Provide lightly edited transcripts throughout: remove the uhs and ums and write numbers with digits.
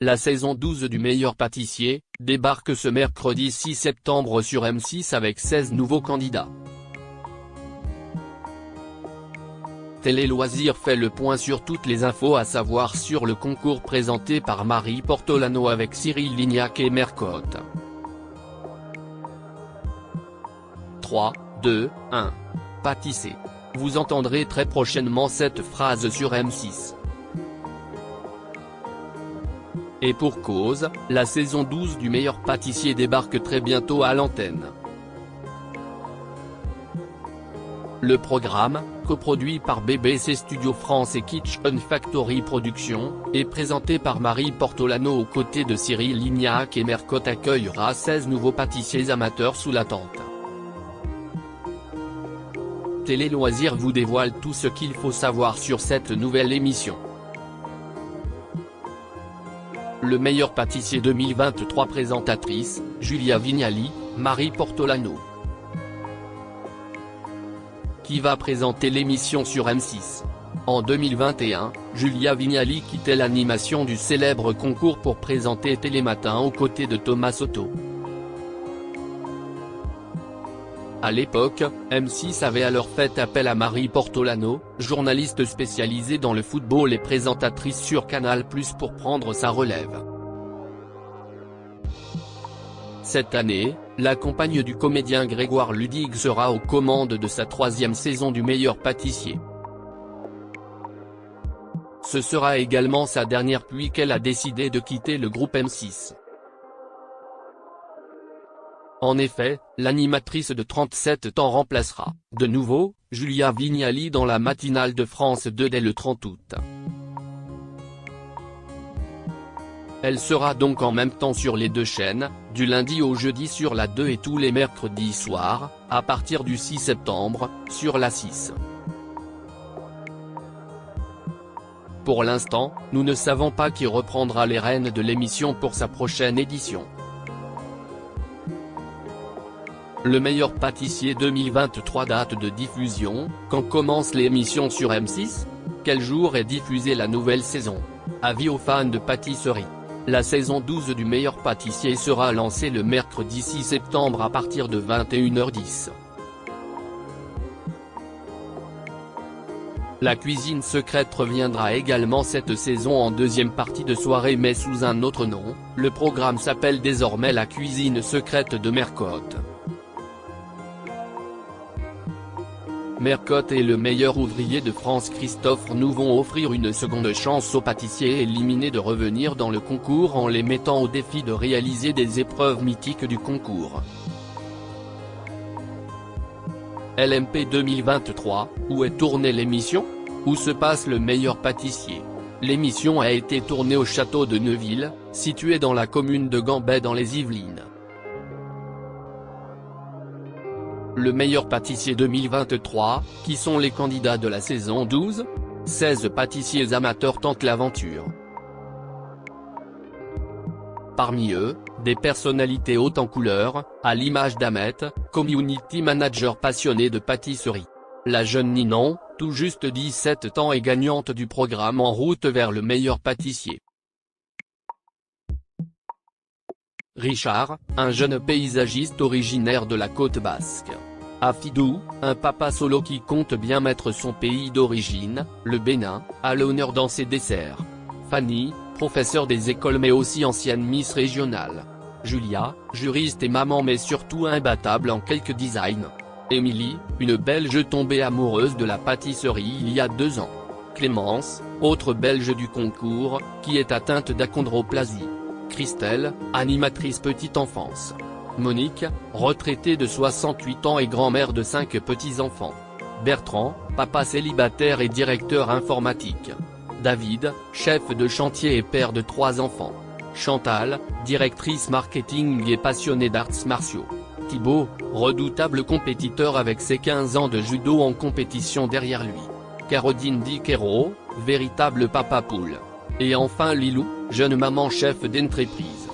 La saison 12 du meilleur pâtissier débarque ce mercredi 6 septembre sur M6 avec 16 nouveaux candidats. Télé Loisirs fait le point sur toutes les infos à savoir sur le concours présenté par Marie Portolano avec Cyril Lignac et Mercotte. 3, 2, 1. Pâtisser. Vous entendrez très prochainement cette phrase sur M6. Et pour cause, la saison 12 du meilleur pâtissier débarque très bientôt à l'antenne. Le programme, coproduit par BBC Studio France et Kitchen Factory Productions, est présenté par Marie Portolano aux côtés de Cyril Lignac et Mercotte accueillera 16 nouveaux pâtissiers amateurs sous la tente. Télé Loisirs vous dévoile tout ce qu'il faut savoir sur cette nouvelle émission. Le meilleur pâtissier 2023 présentatrice, Julia Vignali, Marie Portolano. Qui va présenter l'émission sur M6. En 2021, Julia Vignali quittait l'animation du célèbre concours pour présenter Télématin aux côtés de Thomas Soto. À l'époque, M6 avait alors fait appel à Marie Portolano, journaliste spécialisée dans le football et présentatrice sur Canal+ pour prendre sa relève. Cette année, la compagne du comédien Grégoire Ludig sera aux commandes de sa 3e saison du meilleur pâtissier. Ce sera également sa dernière puisqu'elle a décidé de quitter le groupe M6. En effet, l'animatrice de 37 ans remplacera, de nouveau, Julia Vignali dans la matinale de France 2 dès le 30 août. Elle sera donc en même temps sur les deux chaînes, du lundi au jeudi sur la 2 et tous les mercredis soirs, à partir du 6 septembre, sur la 6. Pour l'instant, nous ne savons pas qui reprendra les rênes de l'émission pour sa prochaine édition. Le meilleur pâtissier 2023 date de diffusion, quand commence l'émission sur M6 ? Quel jour est diffusée la nouvelle saison ? Avis aux fans de pâtisserie. La saison 12 du meilleur pâtissier sera lancée le mercredi 6 septembre à partir de 21h10. La cuisine secrète reviendra également cette saison en deuxième partie de soirée mais sous un autre nom, le programme s'appelle désormais la cuisine secrète de Mercotte. Mercotte et le meilleur ouvrier de France Christophe Roux vont offrir une seconde chance aux pâtissiers éliminés de revenir dans le concours en les mettant au défi de réaliser des épreuves mythiques du concours. LMP 2023, où est tournée l'émission ? Où se passe le meilleur pâtissier ? L'émission a été tournée au château de Neuville, situé dans la commune de Gambais dans les Yvelines. Le meilleur pâtissier 2023, qui sont les candidats de la saison 12 ? 16 pâtissiers amateurs tentent l'aventure. Parmi eux, des personnalités hautes en couleur, à l'image d'Ahmet, community manager passionné de pâtisserie. La jeune Ninon, tout juste 17 ans et gagnante du programme En route vers le meilleur pâtissier. Richard, un jeune paysagiste originaire de la côte basque. Afidou, un papa solo qui compte bien mettre son pays d'origine, le Bénin, à l'honneur dans ses desserts. Fanny, professeure des écoles mais aussi ancienne Miss régionale. Julia, juriste et maman mais surtout imbattable en quelques designs. Émilie, une Belge tombée amoureuse de la pâtisserie il y a 2 ans. Clémence, autre Belge du concours, qui est atteinte d'achondroplasie. Christelle, animatrice petite enfance. Monique, retraitée de 68 ans et grand-mère de 5 petits-enfants. Bertrand, papa célibataire et directeur informatique. David, chef de chantier et père de 3 enfants. Chantal, directrice marketing et passionnée d'arts martiaux. Thibaut, redoutable compétiteur avec ses 15 ans de judo en compétition derrière lui. Caroline Diquero, véritable papa poule. Et enfin Lilou, jeune maman chef d'entreprise.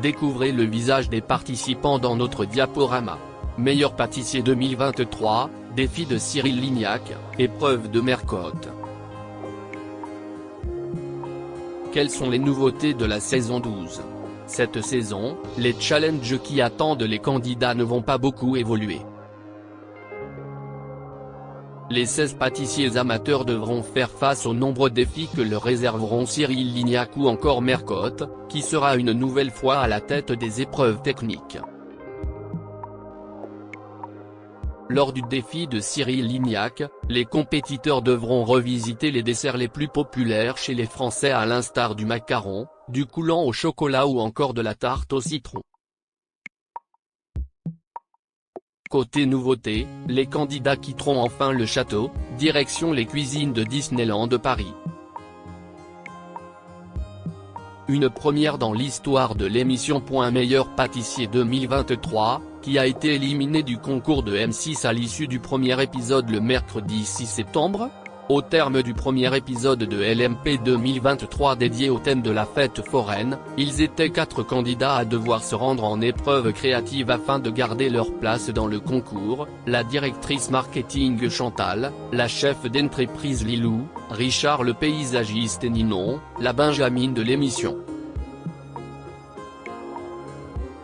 Découvrez le visage des participants dans notre diaporama. Meilleur pâtissier 2023, défi de Cyril Lignac, épreuve de Mercotte. Quelles sont les nouveautés de la saison 12? Cette saison, les challenges qui attendent les candidats ne vont pas beaucoup évoluer. Les 16 pâtissiers amateurs devront faire face aux nombreux défis que leur réserveront Cyril Lignac ou encore Mercotte, qui sera une nouvelle fois à la tête des épreuves techniques. Lors du défi de Cyril Lignac, les compétiteurs devront revisiter les desserts les plus populaires chez les Français à l'instar du macaron, du coulant au chocolat ou encore de la tarte au citron. Côté nouveauté, les candidats quitteront enfin le château, direction les cuisines de Disneyland Paris. Une première dans l'histoire de l'émission Meilleur pâtissier 2023, qui a été éliminé du concours de M6 à l'issue du premier épisode le mercredi 6 septembre. Au terme du premier épisode de LMP 2023 dédié au thème de la fête foraine, ils étaient 4 candidats à devoir se rendre en épreuve créative afin de garder leur place dans le concours, la directrice marketing Chantal, la chef d'entreprise Lilou, Richard le paysagiste et Ninon, la Benjamine de l'émission.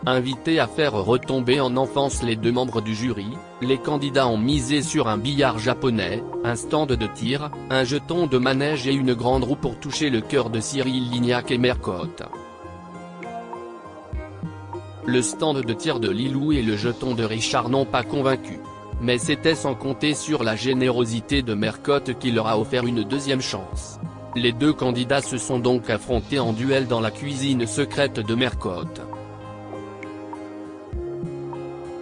Invités à faire retomber en enfance les 2 membres du jury, les candidats ont misé sur un billard japonais, un stand de tir, un jeton de manège et une grande roue pour toucher le cœur de Cyril Lignac et Mercotte. Le stand de tir de Lilou et le jeton de Richard n'ont pas convaincu. Mais c'était sans compter sur la générosité de Mercotte qui leur a offert une deuxième chance. Les 2 candidats se sont donc affrontés en duel dans la cuisine secrète de Mercotte.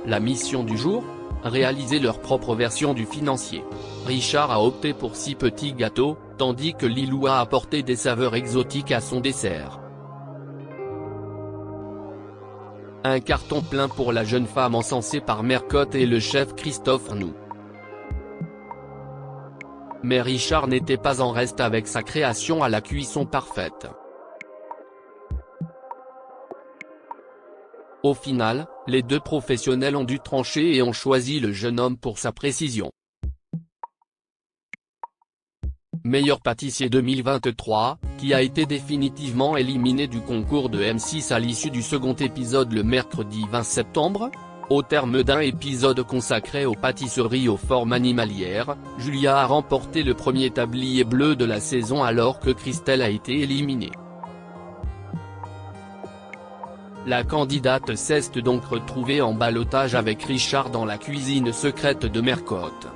La mission du jour? Réaliser leur propre version du financier. Richard a opté pour 6 petits gâteaux, tandis que Lilou a apporté des saveurs exotiques à son dessert. Un carton plein pour la jeune femme encensée par Mercotte et le chef Christophe Arnoux. Mais Richard n'était pas en reste avec sa création à la cuisson parfaite. Au final, les 2 professionnels ont dû trancher et ont choisi le jeune homme pour sa précision. Meilleur pâtissier 2023, qui a été définitivement éliminé du concours de M6 à l'issue du second épisode le mercredi 20 septembre. Au terme d'un épisode consacré aux pâtisseries aux formes animalières, Julia a remporté le premier tablier bleu de la saison alors que Christelle a été éliminée. La candidate s'est donc retrouvée en ballottage avec Richard dans la cuisine secrète de Mercotte.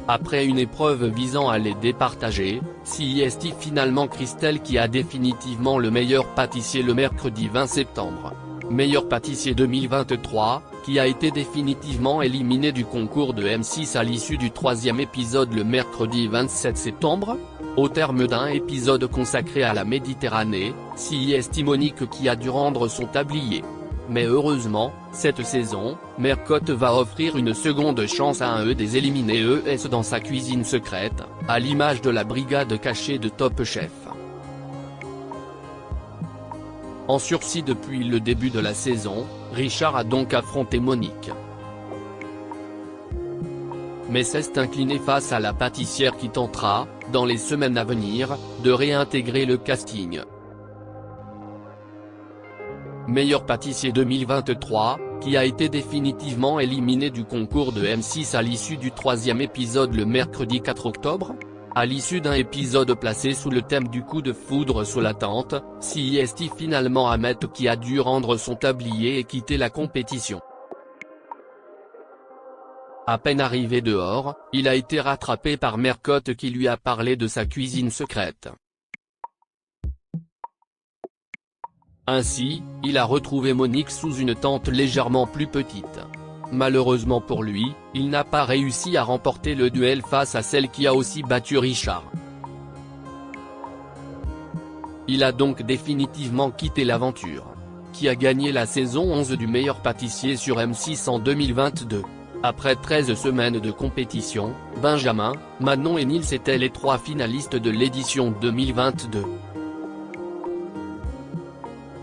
Après une épreuve visant à les départager, c'est finalement Christelle qui a définitivement le meilleur pâtissier le mercredi 20 septembre. Meilleur pâtissier 2023, qui a été définitivement éliminé du concours de M6 à l'issue du 3e épisode le mercredi 27 septembre. Au terme d'un épisode consacré à la Méditerranée, c'est Monique qui a dû rendre son tablier. Mais heureusement, cette saison, Mercotte va offrir une seconde chance à un des éliminés dans sa cuisine secrète, à l'image de la brigade cachée de Top Chef. En sursis depuis le début de la saison, Richard a donc affronté Monique. Mais s'est incliné face à la pâtissière qui tentera, dans les semaines à venir, de réintégrer le casting. Meilleur pâtissier 2023, qui a été définitivement éliminé du concours de M6 à l'issue du 3e épisode le mercredi 4 octobre. À l'issue d'un épisode placé sous le thème du coup de foudre sous la tente, c'est finalement Ahmet qui a dû rendre son tablier et quitter la compétition. À peine arrivé dehors, il a été rattrapé par Mercotte qui lui a parlé de sa cuisine secrète. Ainsi, il a retrouvé Monique sous une tente légèrement plus petite. Malheureusement pour lui, il n'a pas réussi à remporter le duel face à celle qui a aussi battu Richard. Il a donc définitivement quitté l'aventure. Qui a gagné la saison 11 du meilleur pâtissier sur M6 en 2022. Après 13 semaines de compétition, Benjamin, Manon et Nils étaient les 3 finalistes de l'édition 2022.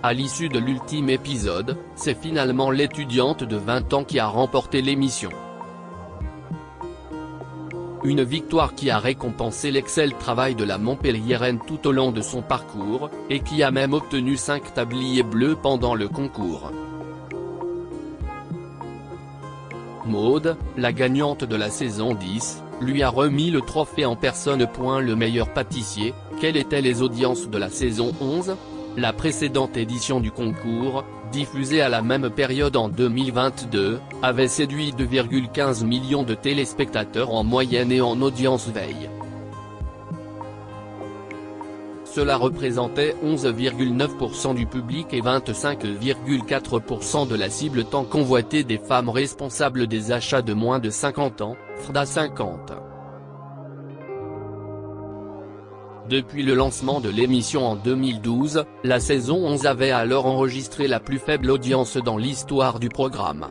À l'issue de l'ultime épisode, c'est finalement l'étudiante de 20 ans qui a remporté l'émission. Une victoire qui a récompensé l'excellent travail de la Montpelliéraine tout au long de son parcours, et qui a même obtenu 5 tabliers bleus pendant le concours. Maude, la gagnante de la saison 10, lui a remis le trophée en personne. Le meilleur pâtissier. Quelles étaient les audiences de la saison 11 ? La précédente édition du concours, diffusée à la même période en 2022, avait séduit 2,15 millions de téléspectateurs en moyenne et en audience veille. Cela représentait 11,9% du public et 25,4% de la cible tant convoitée des femmes responsables des achats de moins de 50 ans, FRDA 50. Depuis le lancement de l'émission en 2012, la saison 11 avait alors enregistré la plus faible audience dans l'histoire du programme.